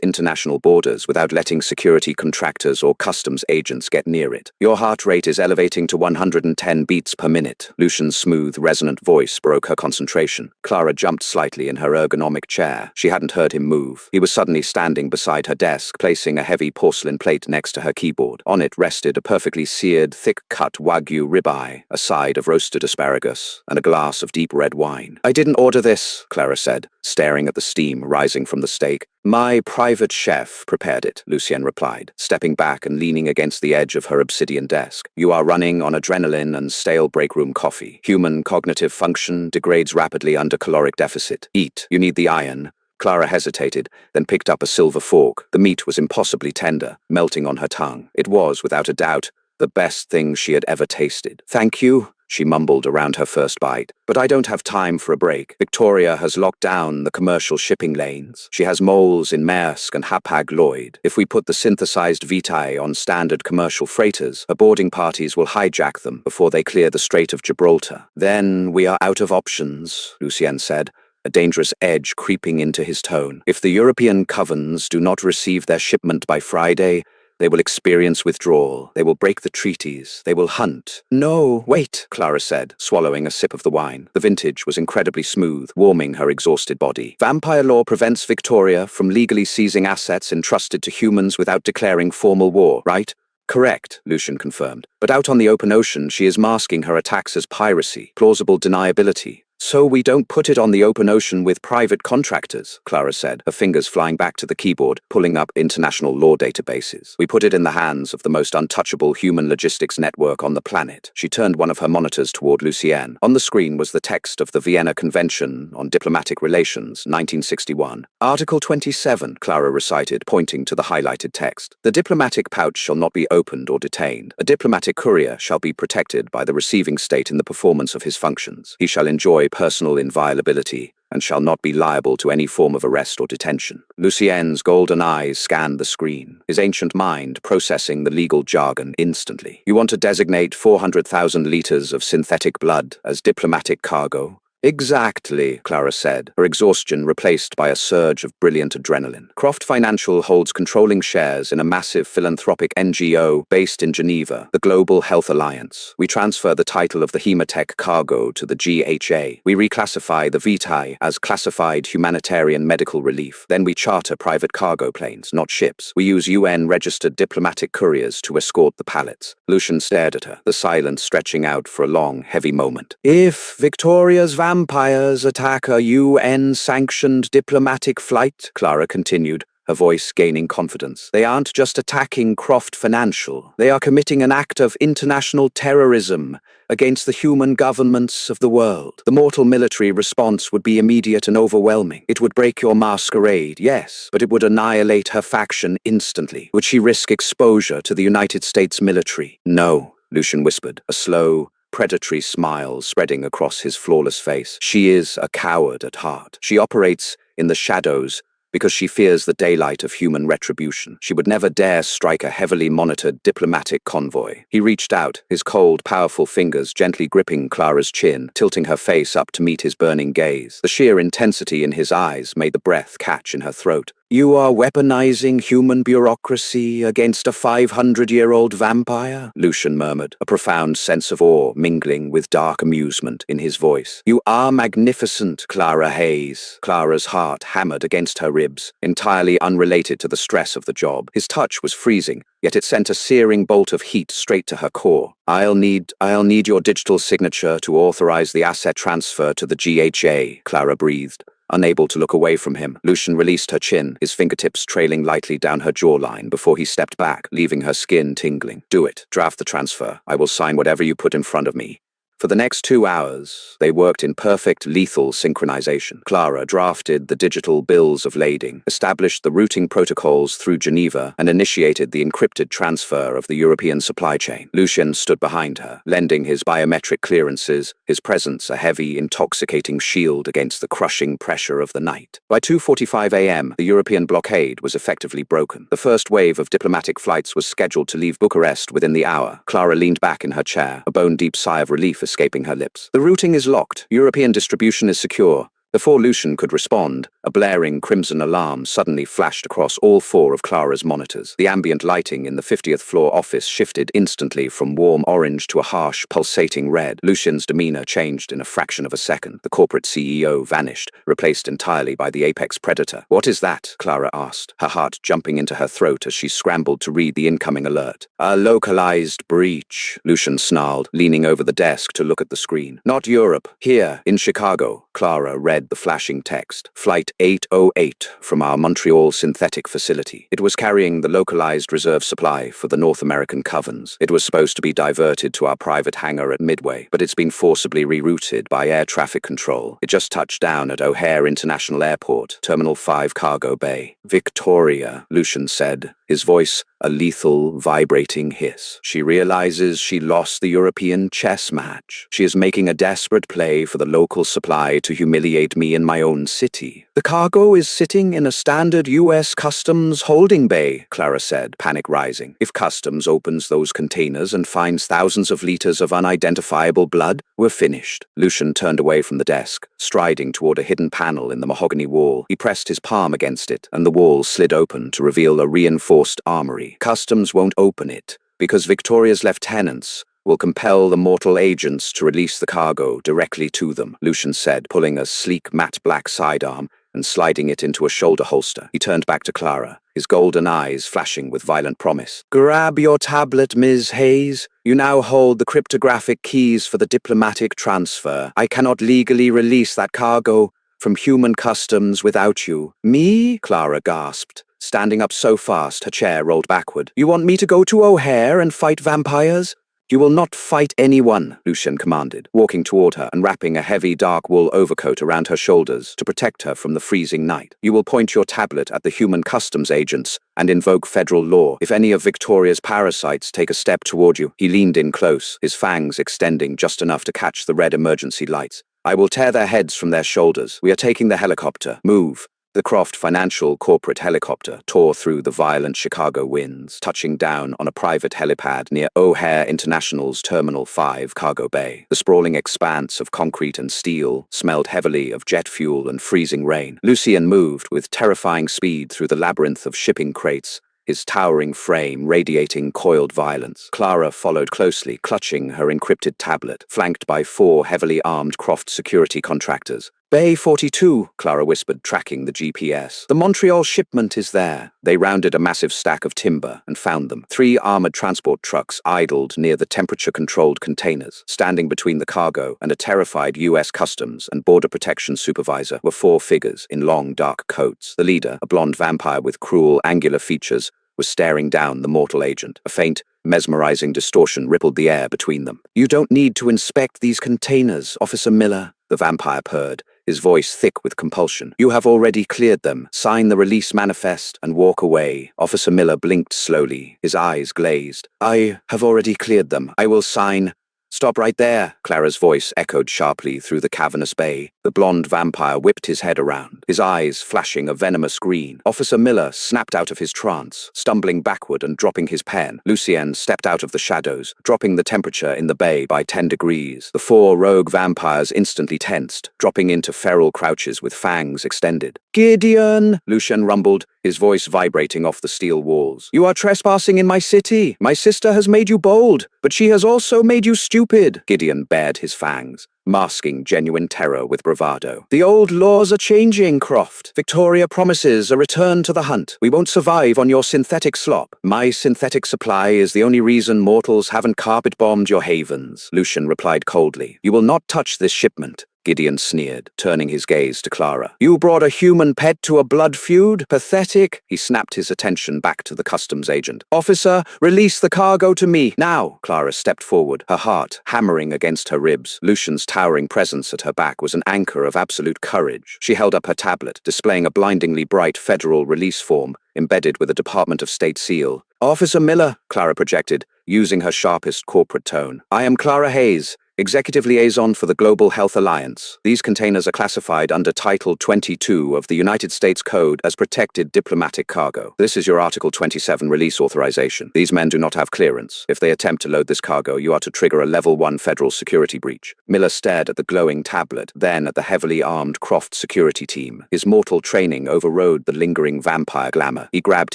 international borders without letting security contractors or customs agents get near it? Your heart rate is elevating to 110 beats per minute. Lucian's smooth, resonant voice broke her concentration. Clara jumped slightly in her ergonomic chair. She hadn't heard him move. He was suddenly standing beside her desk, placing a heavy porcelain plate next to her keyboard. On it rested a perfectly seared, thick-cut Wagyu ribeye, a side of roasted asparagus, and a glass of deep red wine. "I didn't order this," Clara said, staring at the steam rising from the steak. "My private chef prepared it," Lucien replied, stepping back and leaning against the edge of her obsidian desk. "You are running on adrenaline and stale breakroom coffee. Human cognitive function degrades rapidly under caloric deficit. Eat. You need the iron." Clara hesitated, then picked up a silver fork. The meat was impossibly tender, melting on her tongue. It was, without a doubt, the best thing she had ever tasted. "Thank you," she mumbled around her first bite. "But I don't have time for a break. Victoria has locked down the commercial shipping lanes. She has moles in Maersk and Hapag-Lloyd. If we put the synthesized Vitae on standard commercial freighters, her boarding parties will hijack them before they clear the Strait of Gibraltar. Then we are out of options," Lucien said, a dangerous edge creeping into his tone. "If the European covens do not receive their shipment by Friday, they will experience withdrawal. They will break the treaties. They will hunt." "No, wait," Clara said, swallowing a sip of the wine. The vintage was incredibly smooth, warming her exhausted body. "Vampire law prevents Victoria from legally seizing assets entrusted to humans without declaring formal war, right?" "Correct," Lucian confirmed. "But out on the open ocean, she is masking her attacks as piracy, plausible deniability. "So we don't put it on the open ocean with private contractors," Clara said, her fingers flying back to the keyboard, pulling up international law databases. "We put it in the hands of the most untouchable human logistics network on the planet." She turned one of her monitors toward Lucien. On the screen was the text of the Vienna Convention on Diplomatic Relations, 1961. "Article 27, Clara recited, pointing to the highlighted text. "The diplomatic pouch shall not be opened or detained. A diplomatic courier shall be protected by the receiving state in the performance of his functions. He shall enjoy personal inviolability and shall not be liable to any form of arrest or detention." Lucien's golden eyes scanned the screen, his ancient mind processing the legal jargon instantly. "You want to designate 400,000 liters of synthetic blood as diplomatic cargo?" "Exactly," Clara said, her exhaustion replaced by a surge of brilliant adrenaline. "Croft Financial holds controlling shares in a massive philanthropic NGO based in Geneva, the Global Health Alliance. We transfer the title of the Hematech cargo to the GHA. We reclassify the Vitae as classified humanitarian medical relief. Then we charter private cargo planes, not ships. We use UN-registered diplomatic couriers to escort the pallets." Lucian stared at her, the silence stretching out for a long, heavy moment. "If Victoria's vampires attack a UN-sanctioned diplomatic flight," Clara continued, her voice gaining confidence, "they aren't just attacking Croft Financial. They are committing an act of international terrorism against the human governments of the world. The mortal military response would be immediate and overwhelming. It would break your masquerade, yes, but it would annihilate her faction instantly. Would she risk exposure to the United States military?" "No," Lucian whispered, a slow, predatory smile spreading across his flawless face. "She is a coward at heart. She operates in the shadows because she fears the daylight of human retribution. She would never dare strike a heavily monitored diplomatic convoy." He reached out, his cold, powerful fingers gently gripping Clara's chin, tilting her face up to meet his burning gaze. The sheer intensity in his eyes made the breath catch in her throat. You are weaponizing human bureaucracy against a 500-year-old vampire? Lucian murmured, a profound sense of awe mingling with dark amusement in his voice. You are magnificent, Clara Hayes. Clara's heart hammered against her ribs, entirely unrelated to the stress of the job. His touch was freezing, yet it sent a searing bolt of heat straight to her core. I'll need your digital signature to authorize the asset transfer to the GHA, Clara breathed. Unable to look away from him, Lucian released her chin, his fingertips trailing lightly down her jawline before he stepped back, leaving her skin tingling. Do it. Draft the transfer. I will sign whatever you put in front of me. For the next 2 hours, they worked in perfect lethal synchronization. Clara drafted the digital bills of lading, established the routing protocols through Geneva, and initiated the encrypted transfer of the European supply chain. Lucian stood behind her, lending his biometric clearances, his presence a heavy, intoxicating shield against the crushing pressure of the night. By 2:45 a.m., the European blockade was effectively broken. The first wave of diplomatic flights was scheduled to leave Bucharest within the hour. Clara leaned back in her chair, a bone-deep sigh of relief escaping her lips. The routing is locked. European distribution is secure. Before Lucian could respond, a blaring crimson alarm suddenly flashed across all 4 of Clara's monitors. The ambient lighting in the 50th floor office shifted instantly from warm orange to a harsh, pulsating red. Lucian's demeanor changed in a fraction of a second. The corporate CEO vanished, replaced entirely by the apex predator. What is that? Clara asked, her heart jumping into her throat as she scrambled to read the incoming alert. A localized breach, Lucian snarled, leaning over the desk to look at the screen. Not Europe. Here, in Chicago. Clara read the flashing text. Flight 808 from our Montreal synthetic facility. It was carrying the localized reserve supply for the North American covens. It was supposed to be diverted to our private hangar at Midway, but it's been forcibly rerouted by air traffic control. It just touched down at O'Hare International Airport, Terminal 5 Cargo Bay. Victoria, Lucian said, his voice a lethal, vibrating hiss. She realizes she lost the European chess match. She is making a desperate play for the local supply to humiliate me in my own city. The cargo is sitting in a standard U.S. Customs holding bay, Clara said, panic rising. If Customs opens those containers and finds thousands of liters of unidentifiable blood, we're finished. Lucian turned away from the desk, striding toward a hidden panel in the mahogany wall. He pressed his palm against it, and the wall slid open to reveal a reinforced armory. Customs won't open it, because Victoria's lieutenants will compel the mortal agents to release the cargo directly to them, Lucian said, pulling a sleek matte black sidearm and sliding it into a shoulder holster. He turned back to Clara, his golden eyes flashing with violent promise. Grab your tablet, Ms. Hayes. You now hold the cryptographic keys for the diplomatic transfer. I cannot legally release that cargo from human customs without you. Me? Clara gasped, standing up so fast her chair rolled backward. You want me to go to O'Hare and fight vampires? You will not fight anyone, Lucian commanded, walking toward her and wrapping a heavy dark wool overcoat around her shoulders to protect her from the freezing night. You will point your tablet at the human customs agents and invoke federal law. If any of Victoria's parasites take a step toward you, he leaned in close, his fangs extending just enough to catch the red emergency lights. I will tear their heads from their shoulders. We are taking the helicopter. Move. The Croft Financial corporate helicopter tore through the violent Chicago winds, touching down on a private helipad near O'Hare International's Terminal 5 Cargo Bay. The sprawling expanse of concrete and steel smelled heavily of jet fuel and freezing rain. Lucian moved with terrifying speed through the labyrinth of shipping crates, his towering frame radiating coiled violence. Clara followed closely, clutching her encrypted tablet, flanked by 4 heavily armed Croft security contractors. Bay 42, Clara whispered, tracking the GPS. The Montreal shipment is there. They rounded a massive stack of timber and found them. 3 armored transport trucks idled near the temperature-controlled containers. Standing between the cargo and a terrified U.S. Customs and Border Protection supervisor were 4 figures in long, dark coats. The leader, a blonde vampire with cruel, angular features, was staring down the mortal agent. A faint, mesmerizing distortion rippled the air between them. You don't need to inspect these containers, Officer Miller, the vampire purred, his voice thick with compulsion. You have already cleared them. Sign the release manifest and walk away. Officer Miller blinked slowly, his eyes glazed. I have already cleared them. I will sign. Stop right there, Clara's voice echoed sharply through the cavernous bay. The The blonde vampire whipped his head around, his eyes flashing a venomous green. Officer Miller snapped out of his trance, stumbling backward and dropping his pen. Lucien stepped out of the shadows, dropping the temperature in the bay by 10 degrees. The 4 rogue vampires instantly tensed, dropping into feral crouches with fangs extended. "Gideon!" Lucien rumbled, his voice vibrating off the steel walls. "You are trespassing in my city. My sister has made you bold, but she has also made you stupid." Gideon bared his fangs, masking genuine terror with bravado. "The old laws are changing, Croft. Victoria promises a return to the hunt. We won't survive on your synthetic slop. My synthetic supply is the only reason mortals haven't carpet-bombed your havens," Lucien replied coldly. "You will not touch this shipment." Gideon sneered, turning his gaze to Clara. "You brought a human pet to a blood feud? Pathetic." He snapped his attention back to the customs agent. "Officer, release the cargo to me, now!" Clara stepped forward, her heart hammering against her ribs. Lucian's towering presence at her back was an anchor of absolute courage. She held up her tablet, displaying a blindingly bright federal release form, embedded with a Department of State seal. "Officer Miller," Clara projected, using her sharpest corporate tone. "I am Clara Hayes, Executive Liaison for the Global Health Alliance. These containers are classified under Title 22 of the United States Code as protected diplomatic cargo. This is your Article 27 release authorization. These men do not have clearance. If they attempt to load this cargo, you are to trigger a Level 1 federal security breach." Miller stared at the glowing tablet, then at the heavily armed Croft security team. His mortal training overrode the lingering vampire glamour. He grabbed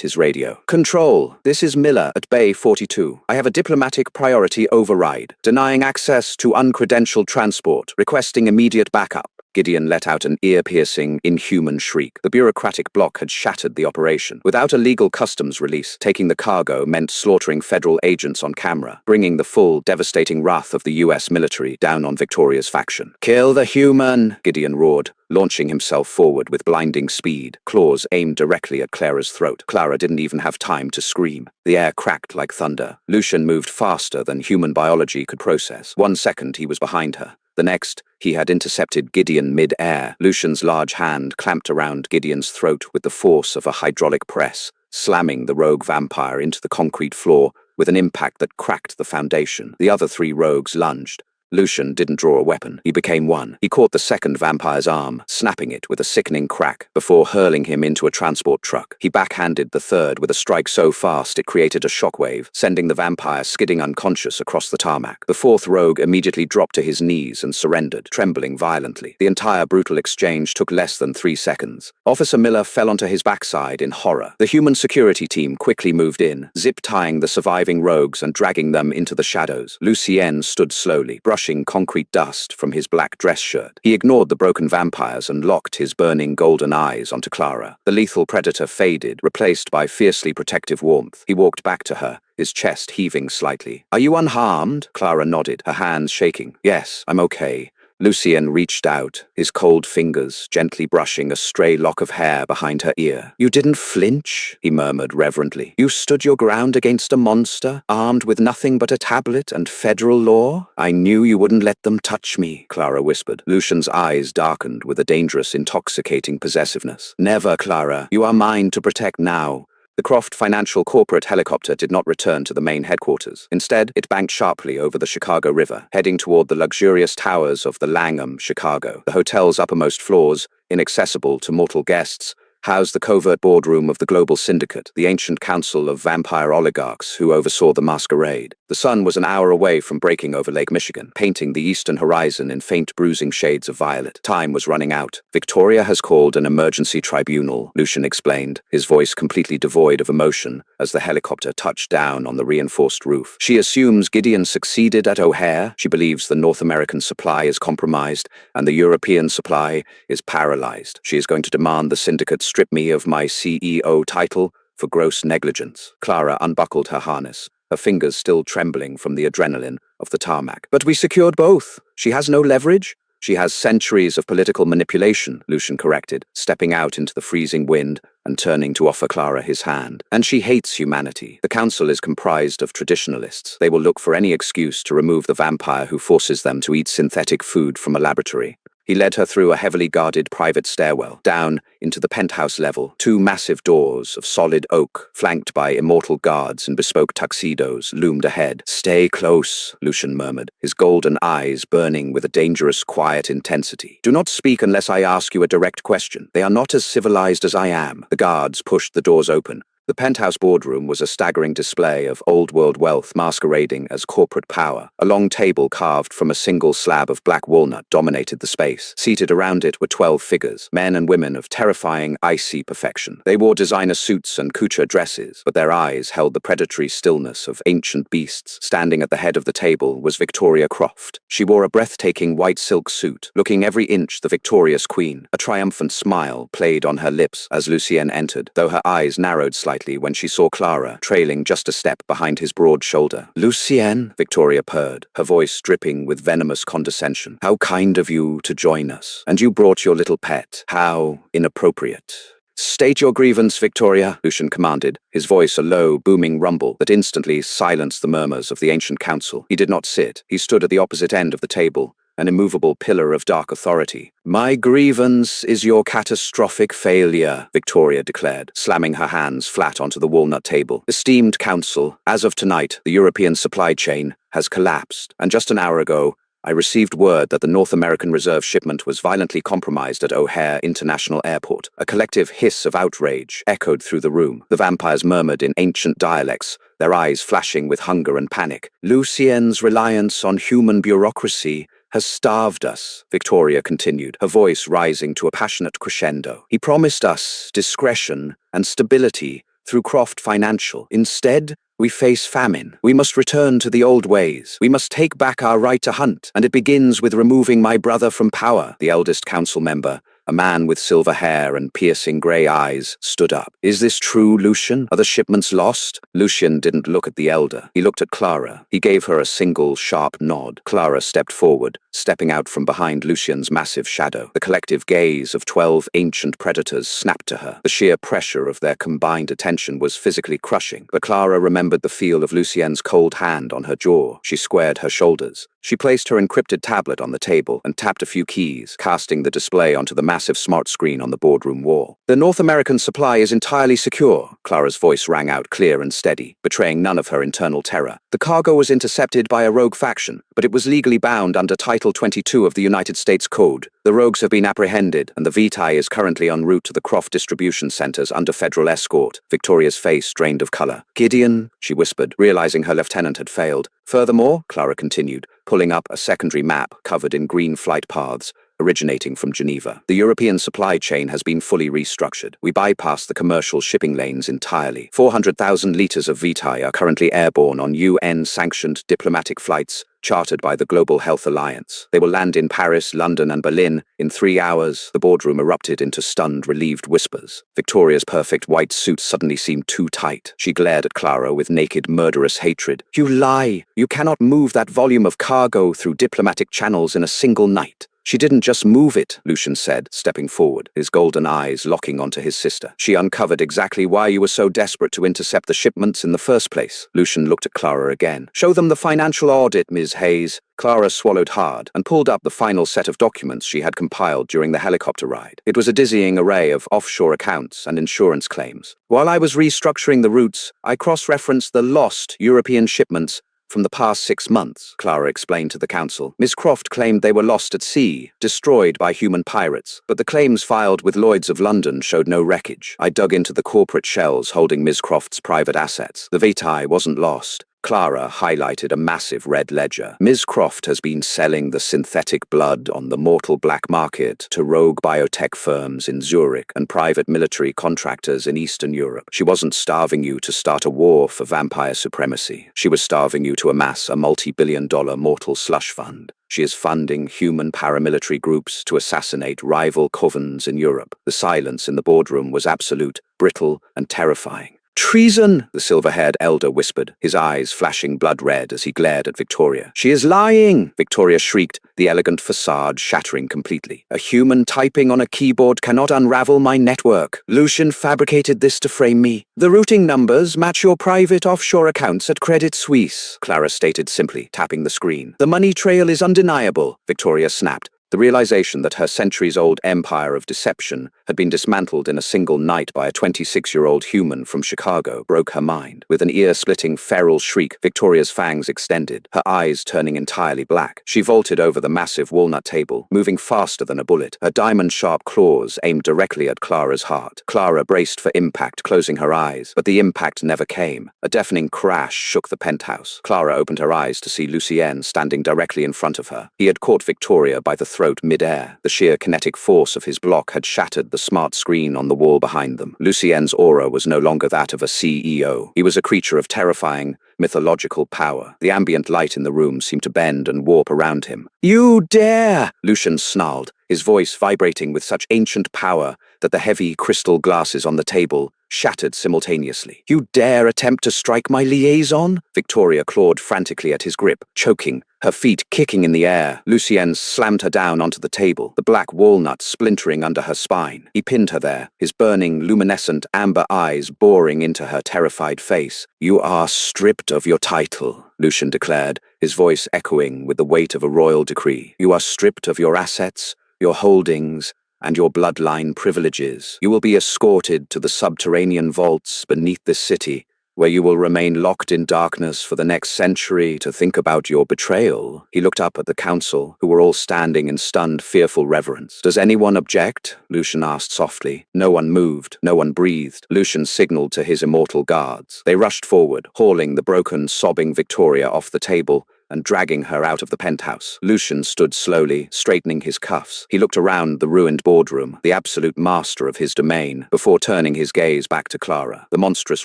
his radio. "Control, this is Miller at Bay 42. I have a diplomatic priority override, denying access to uncredentialed transport, requesting immediate backup." Gideon let out an ear-piercing, inhuman shriek. The bureaucratic block had shattered the operation. Without a legal customs release, taking the cargo meant slaughtering federal agents on camera, bringing the full, devastating wrath of the US military down on Victoria's faction. "Kill the human!" Gideon roared, launching himself forward with blinding speed, claws aimed directly at Clara's throat. Clara didn't even have time to scream. The air cracked like thunder. Lucien moved faster than human biology could process. 1 second, he was behind her. The next, he had intercepted Gideon mid-air. Lucian's large hand clamped around Gideon's throat with the force of a hydraulic press, slamming the rogue vampire into the concrete floor with an impact that cracked the foundation. The other 3 rogues lunged. Lucien didn't draw a weapon. He became one. He caught the second vampire's arm, snapping it with a sickening crack, before hurling him into a transport truck. He backhanded the third with a strike so fast it created a shockwave, sending the vampire skidding unconscious across the tarmac. The 4th rogue immediately dropped to his knees and surrendered, trembling violently. The entire brutal exchange took less than 3 seconds. Officer Miller fell onto his backside in horror. The human security team quickly moved in, zip-tying the surviving rogues and dragging them into the shadows. Lucien stood slowly, brushing concrete dust from his black dress shirt. He ignored the broken vampires and locked his burning golden eyes onto Clara. The lethal predator faded, replaced by fiercely protective warmth. He walked back to her, his chest heaving slightly. "Are you unharmed?" Clara nodded, her hands shaking. "Yes, I'm okay." Lucien reached out, his cold fingers gently brushing a stray lock of hair behind her ear. "You didn't flinch," he murmured reverently. "You stood your ground against a monster, armed with nothing but a tablet and federal law? I knew you wouldn't let them touch me," Clara whispered. Lucian's eyes darkened with a dangerous, intoxicating possessiveness. "Never, Clara. You are mine to protect now." The Croft Financial Corporate helicopter did not return to the main headquarters. Instead, it banked sharply over the Chicago River, heading toward the luxurious towers of the Langham, Chicago. The hotel's uppermost floors, inaccessible to mortal guests, housed the covert boardroom of the Global Syndicate, the ancient council of vampire oligarchs who oversaw the masquerade. The sun was an hour away from breaking over Lake Michigan, painting the eastern horizon in faint bruising shades of violet. Time was running out. "Victoria has called an emergency tribunal," Lucien explained, his voice completely devoid of emotion as the helicopter touched down on the reinforced roof. "She assumes Gideon succeeded at O'Hare. She believes the North American supply is compromised and the European supply is paralyzed. She is going to demand the syndicate strip me of my CEO title for gross negligence." Clara unbuckled her harness, her fingers still trembling from the adrenaline of the tarmac. "But we secured both. She has no leverage." "She has centuries of political manipulation," Lucien corrected, stepping out into the freezing wind and turning to offer Clara his hand. "And she hates humanity. The council is comprised of traditionalists. They will look for any excuse to remove the vampire who forces them to eat synthetic food from a laboratory." He led her through a heavily guarded private stairwell, down into the penthouse level. Two massive doors of solid oak, flanked by immortal guards in bespoke tuxedos, loomed ahead. "Stay close," Lucian murmured, his golden eyes burning with a dangerous, quiet intensity. "Do not speak unless I ask you a direct question. They are not as civilized as I am." The guards pushed the doors open. The penthouse boardroom was a staggering display of old-world wealth masquerading as corporate power. A long table carved from a single slab of black walnut dominated the space. Seated around it were 12 figures, men and women of terrifying, icy perfection. They wore designer suits and couture dresses, but their eyes held the predatory stillness of ancient beasts. Standing at the head of the table was Victoria Croft. She wore a breathtaking white silk suit, looking every inch the victorious queen. A triumphant smile played on her lips as Lucienne entered, though her eyes narrowed slightly when she saw Clara, trailing just a step behind his broad shoulder. "Lucienne," Victoria purred, her voice dripping with venomous condescension. "How kind of you to join us. And you brought your little pet. How inappropriate." "State your grievance, Victoria," Lucian commanded, his voice a low, booming rumble that instantly silenced the murmurs of the ancient council. He did not sit. He stood at the opposite end of the table, an immovable pillar of dark authority. "My grievance is your catastrophic failure," Victoria declared, slamming her hands flat onto the walnut table. "Esteemed Council, as of tonight, the European supply chain has collapsed, and just an hour ago, I received word that the North American Reserve shipment was violently compromised at O'Hare International Airport. A collective hiss of outrage echoed through the room. The vampires murmured in ancient dialects, their eyes flashing with hunger and panic. "Lucien's reliance on human bureaucracy has starved us," Victoria continued, her voice rising to a passionate crescendo. "He promised us discretion and stability through Croft Financial. Instead, we face famine. We must return to the old ways. We must take back our right to hunt, and it begins with removing my brother from power." The eldest council member, a man with silver hair and piercing grey eyes, stood up. "Is this true, Lucian? Are the shipments lost?" Lucian didn't look at the elder. He looked at Clara. He gave her a single, sharp nod. Clara stepped forward, stepping out from behind Lucian's massive shadow. The collective gaze of 12 ancient predators snapped to her. The sheer pressure of their combined attention was physically crushing, but Clara remembered the feel of Lucien's cold hand on her jaw. She squared her shoulders. She placed her encrypted tablet on the table and tapped a few keys, casting the display onto the massive smart screen on the boardroom wall. "The North American supply is entirely secure," Clara's voice rang out clear and steady, betraying none of her internal terror. "The cargo was intercepted by a rogue faction, but it was legally bound under Title 22 of the United States Code. The rogues have been apprehended, and the Vitae is currently en route to the Croft distribution centers under federal escort." Victoria's face drained of color. "Gideon," she whispered, realizing her lieutenant had failed. "Furthermore," Clara continued, pulling up a secondary map covered in green flight paths, originating from Geneva. "The European supply chain has been fully restructured. We bypassed the commercial shipping lanes entirely. 400,000 liters of Vitae are currently airborne on UN-sanctioned diplomatic flights chartered by the Global Health Alliance. They will land in Paris, London, and Berlin in 3 hours." The boardroom erupted into stunned, relieved whispers. Victoria's perfect white suit suddenly seemed too tight. She glared at Clara with naked, murderous hatred. "You lie! You cannot move that volume of cargo through diplomatic channels in a single night." "She didn't just move it," Lucian said, stepping forward, his golden eyes locking onto his sister. "She uncovered exactly why you were so desperate to intercept the shipments in the first place." Lucian looked at Clara again. "Show them the financial audit, Ms. Hayes." Clara swallowed hard and pulled up the final set of documents she had compiled during the helicopter ride. It was a dizzying array of offshore accounts and insurance claims. "While I was restructuring the routes, I cross-referenced the lost European shipments from the past 6 months," Clara explained to the council. "Miss Croft claimed they were lost at sea, destroyed by human pirates, but the claims filed with Lloyd's of London showed no wreckage. I dug into the corporate shells holding Miss Croft's private assets. The Vitae wasn't lost." Clara highlighted a massive red ledger. "Ms. Croft has been selling the synthetic blood on the mortal black market to rogue biotech firms in Zurich and private military contractors in Eastern Europe. She wasn't starving you to start a war for vampire supremacy. She was starving you to amass a multi-billion-dollar mortal slush fund. She is funding human paramilitary groups to assassinate rival covens in Europe." The silence in the boardroom was absolute, brittle, and terrifying. "Treason!" the silver-haired elder whispered, his eyes flashing blood red as he glared at Victoria. "She is lying!" Victoria shrieked, the elegant facade shattering completely. "A human typing on a keyboard cannot unravel my network. Lucian fabricated this to frame me. The routing numbers match your private offshore accounts at Credit Suisse," Clara stated simply, tapping the screen. "The money trail is undeniable," Victoria snapped. The realization that her centuries-old empire of deception had been dismantled in a single night by a 26-year-old human from Chicago broke her mind. With an ear-splitting feral shriek, Victoria's fangs extended, her eyes turning entirely black. She vaulted over the massive walnut table, moving faster than a bullet, her diamond-sharp claws aimed directly at Clara's heart. Clara braced for impact, closing her eyes, but the impact never came. A deafening crash shook the penthouse. Clara opened her eyes to see Lucien standing directly in front of her. He had caught Victoria by the throat mid-air. The sheer kinetic force of his block had shattered the smart screen on the wall behind them. Lucien's aura was no longer that of a CEO. He was a creature of terrifying, mythological power. The ambient light in the room seemed to bend and warp around him. "You dare!" Lucien snarled, his voice vibrating with such ancient power that the heavy crystal glasses on the table shattered simultaneously. "You dare attempt to strike my liaison?" Victoria clawed frantically at his grip, choking, her feet kicking in the air. Lucien slammed her down onto the table, the black walnut splintering under her spine. He pinned her there, his burning, luminescent amber eyes boring into her terrified face. "You are stripped of your title," Lucien declared, his voice echoing with the weight of a royal decree. "You are stripped of your assets, your holdings, and your bloodline privileges. You will be escorted to the subterranean vaults beneath this city, where you will remain locked in darkness for the next century to think about your betrayal." He looked up at the council, who were all standing in stunned, fearful reverence. "Does anyone object?" Lucien asked softly. No one moved, no one breathed. Lucien signaled to his immortal guards. They rushed forward, hauling the broken, sobbing Victoria off the table and dragging her out of the penthouse. Lucien stood slowly, straightening his cuffs. He looked around the ruined boardroom, the absolute master of his domain, before turning his gaze back to Clara. The monstrous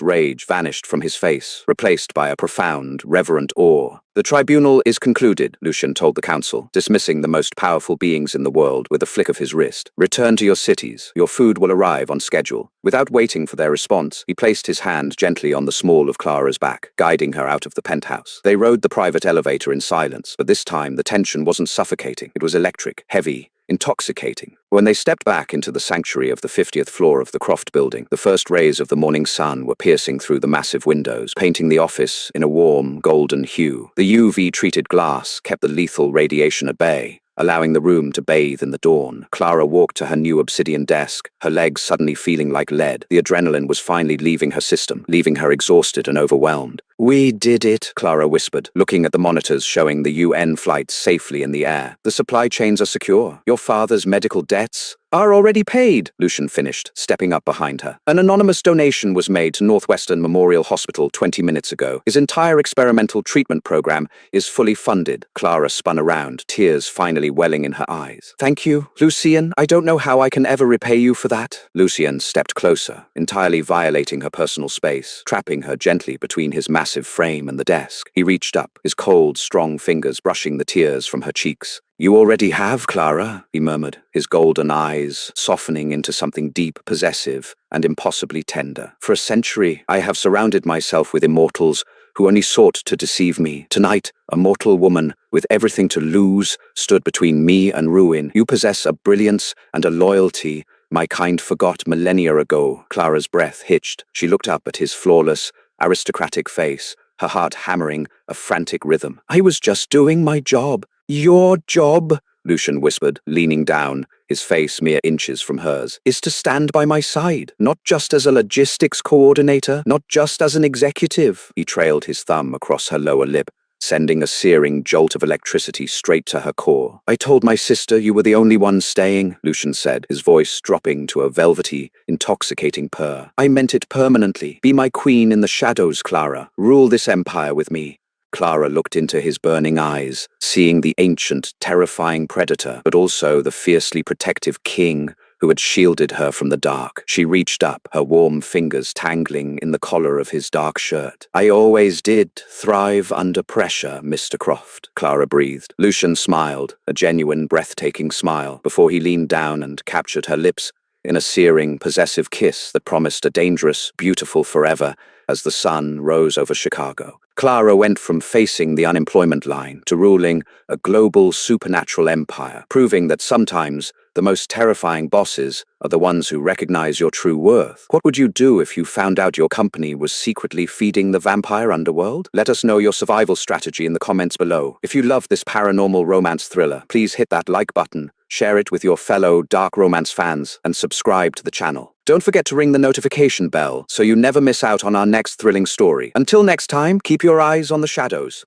rage vanished from his face, replaced by a profound, reverent awe. "The tribunal is concluded," Lucien told the council, dismissing the most powerful beings in the world with a flick of his wrist. "Return to your cities. Your food will arrive on schedule." Without waiting for their response, he placed his hand gently on the small of Clara's back, guiding her out of the penthouse. They rode the private elevator in silence, but this time the tension wasn't suffocating. It was electric, heavy, intoxicating. When they stepped back into the sanctuary of the 50th floor of the Croft building, the first rays of the morning sun were piercing through the massive windows, painting the office in a warm, golden hue. The UV-treated glass kept the lethal radiation at bay, allowing the room to bathe in the dawn. Clara walked to her new obsidian desk, her legs suddenly feeling like lead. The adrenaline was finally leaving her system, leaving her exhausted and overwhelmed. "We did it," Clara whispered, looking at the monitors showing the UN flights safely in the air. "The supply chains are secure. Your father's medical debts are already paid," Lucien finished, stepping up behind her. "An anonymous donation was made to Northwestern Memorial Hospital 20 minutes ago. His entire experimental treatment program is fully funded." Clara spun around, tears finally welling in her eyes. "Thank you, Lucien. I don't know how I can ever repay you for that." Lucien stepped closer, entirely violating her personal space, trapping her gently between his massive frame and the desk. He reached up, his cold, strong fingers brushing the tears from her cheeks. "You already have, Clara," he murmured, his golden eyes softening into something deep, possessive, and impossibly tender. "For a century, I have surrounded myself with immortals who only sought to deceive me. Tonight, a mortal woman, with everything to lose, stood between me and ruin. You possess a brilliance and a loyalty my kind forgot millennia ago." Clara's breath hitched. She looked up at his flawless, aristocratic face, her heart hammering a frantic rhythm. "I was just doing my job." "Your job," Lucien whispered, leaning down, his face mere inches from hers, "is to stand by my side, not just as a logistics coordinator, not just as an executive." He trailed his thumb across her lower lip, sending a searing jolt of electricity straight to her core. "I told my sister you were the only one staying," Lucien said, his voice dropping to a velvety, intoxicating purr. "I meant it permanently. Be my queen in the shadows, Clara. Rule this empire with me." Clara looked into his burning eyes, seeing the ancient, terrifying predator, but also the fiercely protective king who had shielded her from the dark. She reached up, her warm fingers tangling in the collar of his dark shirt. "I always did thrive under pressure, Mr. Croft," Clara breathed. Lucien smiled, a genuine, breathtaking smile, before he leaned down and captured her lips in a searing, possessive kiss that promised a dangerous, beautiful forever as the sun rose over Chicago. Clara went from facing the unemployment line to ruling a global supernatural empire, proving that sometimes the most terrifying bosses are the ones who recognize your true worth. What would you do if you found out your company was secretly feeding the vampire underworld? Let us know your survival strategy in the comments below. If you love this paranormal romance thriller, please hit that like button share it with your fellow dark romance fans, and subscribe to the channel. Don't forget to ring the notification bell so you never miss out on our next thrilling story. Until next time, keep your eyes on the shadows.